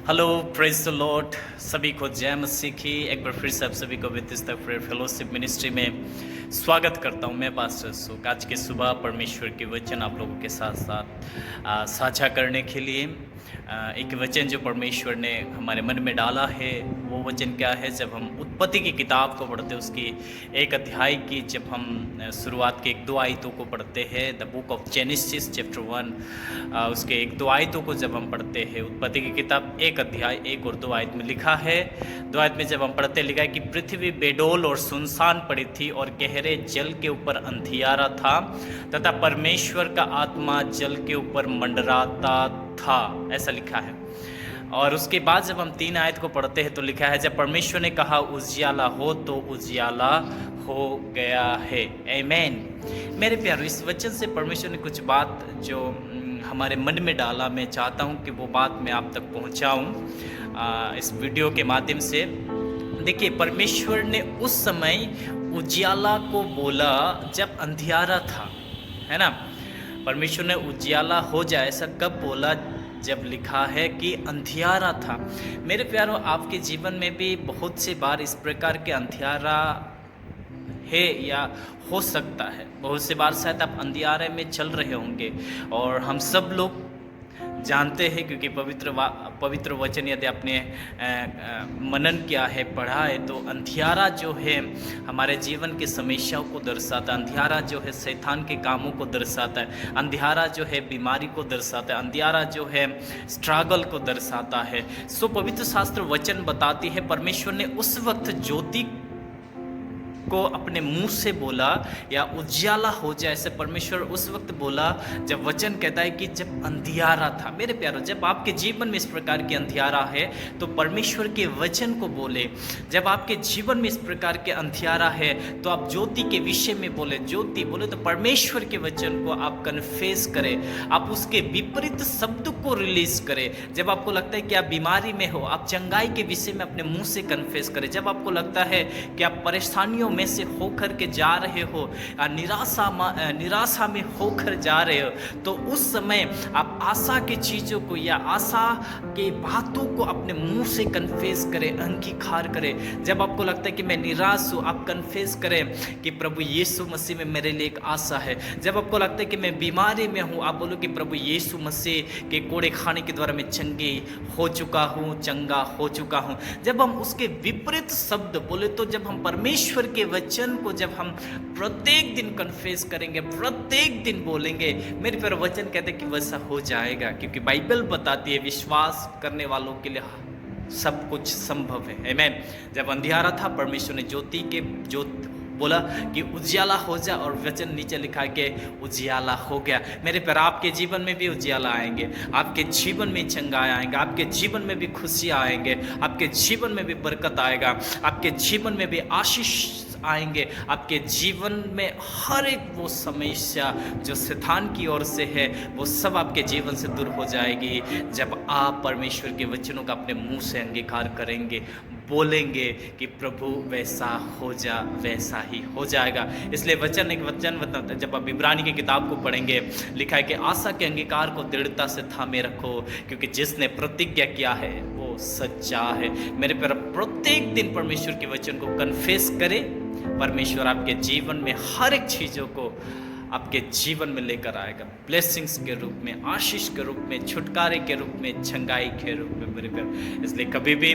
Hello, praise the Lord. सभी को जय मसीह की। एक बार फिर से आप सभी को वित्तीय प्रेयर फेलोशिप मिनिस्ट्री में स्वागत करता हूं। मैं पास्टर सुख आज के सुबह परमेश्वर के वचन आप लोगों के साथ साथ साझा करने के लिए एक वचन जो परमेश्वर ने हमारे मन में डाला है, वो वचन क्या है। जब हम उत्पत्ति की किताब को पढ़ते हैं, उसकी एक अध्याय की जब हम शुरुआत के एक दो आयतों को पढ़ते हैं, the book of genesis chapter 1, उसके एक दो आयतों को जब हम पढ़ते हैं, उत्पत्ति की किताब एक अध्याय 1 और 2 आयत में लिखा है। 2 आयत में जब हम पढ़ते, लिखा है कि पृथ्वी बेडोल और सुनसान पड़ी थी और गहरे जल के ऊपर अंधियारा था तथा परमेश्वर का आत्मा जल के ऊपर मंडराता था, ऐसा लिखा है। और उसके बाद जब हम 3 आयत को पढ़ते हैं तो लिखा है, जब परमेश्वर ने कहा उजियाला हो तो उजियाला हो गया है। आमीन। मेरे प्यारे, इस वचन से परमेश्वर ने कुछ बात जो हमारे मन में डाला, मैं चाहता हूं कि वो बात मैं आप तक पहुंचाऊं इस वीडियो के माध्यम से। देखिए, परमेश्वर ने उस समय उजियाला को बोला जब अंधियारा था, है ना। परमेश्वर ने उजियाला हो जाए ऐसा कब बोला? जब लिखा है कि अंधियारा था। मेरे प्यारों, आपके जीवन में भी बहुत से बार इस प्रकार के अंधियारा है या हो सकता है। बहुत से बार शायद आप अंधियारे में चल रहे होंगे और हम सब लोग जानते हैं, क्योंकि पवित्र वचन यदि आपने मनन किया है, पढ़ा है, तो अंधियारा जो है हमारे जीवन की समस्याओं को दर्शाता है। अंधियारा जो है शैतान के कामों को दर्शाता है। अंधियारा जो है बीमारी को दर्शाता है। अंधियारा जो है स्ट्रगल को दर्शाता है। सो पवित्र शास्त्र वचन बताती है, परमेश्वर ने उस वक्त ज्योति को अपने मुंह से बोला या उजियाला हो जाए, ऐसे परमेश्वर उस वक्त बोला जब वचन कहता है कि जब अंधियारा था। मेरे प्यारों, जब आपके जीवन में इस प्रकार की अंधियारा है तो परमेश्वर के वचन को बोले। जब आपके जीवन में इस प्रकार के अंधियारा है तो आप ज्योति के विषय में बोले। ज्योति बोले तो परमेश्वर के वचन को आप कन्फेस करें, आप उसके विपरीत शब्द को रिलीज करें। जब आपको लगता है कि आप बीमारी में हो, आप चंगाई के विषय में अपने मुंह से कन्फेस करें। जब आपको लगता है कि आप परेशानियों में से होकर के जा रहे हो, निराशा में होकर जा रहे हो, तो उस समय आप आशा की चीज़ों को या आशा के बातों को अपने मुंह से कन्फेस करें, अंगीकार करें। जब आपको लगता है कि मैं निराश हूँ, आप कन्फेस करें कि प्रभु यीशु मसीह में मेरे लिए एक आशा है। जब आपको लगता है कि मैं बीमारी में हूँ, आप बोलो कि प्रभु यीशु मसीह के कोड़े खाने के द्वारा मैं चंगी हो चुका हूँ, चंगा हो चुका हूँ। जब हम उसके विपरीत शब्द बोले, तो जब हम परमेश्वर के वचन को जब हम प्रत्येक दिन कन्फेस करेंगे, प्रत्येक दिन बोलेंगे, मेरे पर वचन कहते हैं कि वैसा हो जाएगा। क्योंकि बाइबल बताती है विश्वास करने वालों के लिए सब कुछ संभव है। आमीन। जब अंधियारा था, परमेश्वर ने ज्योति बोला कि उजियाला हो जा, और वचन नीचे लिखा कि उजियाला हो गया। मेरे पर आपके जीवन में भी उजियाला आएंगे, आपके जीवन में चंगाई आएंगे, आपके जीवन में भी खुशियाँ आएंगे, आपके जीवन में भी बरकत आएगा, आपके जीवन में भी आशीष आएंगे। आपके जीवन में हर एक वो समस्या जो शैतान की ओर से है, वो सब आपके जीवन से दूर हो जाएगी जब आप परमेश्वर के वचनों का अपने मुंह से अंगीकार करेंगे, बोलेंगे कि प्रभु वैसा हो जा, वैसा ही हो जाएगा। इसलिए एक वचन बताता है, जब आप इब्रानी की किताब को पढ़ेंगे, लिखा है कि आशा के अंगीकार को दृढ़ता से थामे रखो, क्योंकि जिसने प्रतिज्ञा किया है वो सच्चा है। मेरे पर प्रत्येक दिन परमेश्वर के वचन को कन्फेस करें। परमेश्वर आपके जीवन में हर एक चीज़ों को आपके जीवन में लेकर आएगा, ब्लेसिंग्स के रूप में, आशीष के रूप में, छुटकारे के रूप में, छंगाई के रूप में। मेरे प्यार, इसलिए कभी भी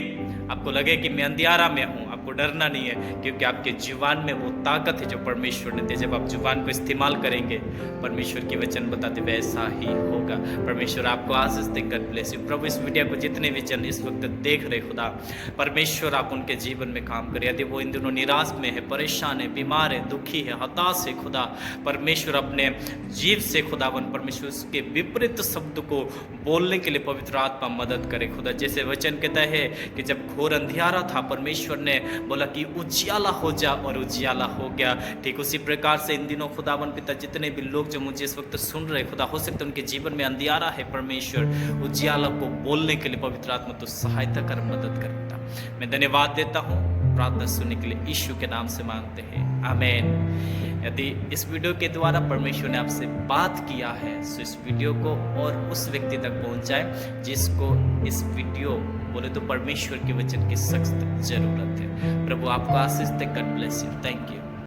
आपको लगे कि मैं अंधियारा में हूँ, आपको डरना नहीं है, क्योंकि आपके जुबान में वो ताकत है जो परमेश्वर ने दी। जब आप जुबान को इस्तेमाल करेंगे, परमेश्वर की वचन बताते वैसा ही होगा। परमेश्वर आपको आशीष दे। God bless you. प्रभु, इस वीडियो को जितने भी जन इस वक्त देख रहे, खुदा परमेश्वर आप उनके जीवन में काम करें। यदि वो इन दिनों निराश में है, परेशान है, बीमार है, दुखी है, हताश है, खुदा परमेश्वर अपने जीव से खुदावन परमेश्वर के विपरीत शब्द को बोलने के लिए पवित्र आत्मा मदद करे। खुदा, जैसे वचन कहता है कि जब घोर अंधियारा था, परमेश्वर ने बोला कि उजियाला हो जा, और उजियाला हो गया। ठीक उसी प्रकार से इन दिनों खुदावन पिता, जितने भी लोग जो मुझे इस वक्त सुन रहे, खुदा हो सकता है उनके जीवन में अंधियारा है, परमेश्वर उजियाला को बोलने के लिए पवित्र आत्मा तो सहायता कर, मदद कर। मैं धन्यवाद देता हूँ प्रार्थना सुनने के लिए यीशु के नाम से मांगते हैं, आमीन। यदि इस वीडियो के द्वारा परमेश्वर ने आपसे बात किया है तो इस वीडियो को और उस व्यक्ति तक पहुंचाएं जिसको इस वीडियो बोले तो परमेश्वर के वचन की सख्त जरूरत है। प्रभु आपको आशीष दे। God bless you. Thank you.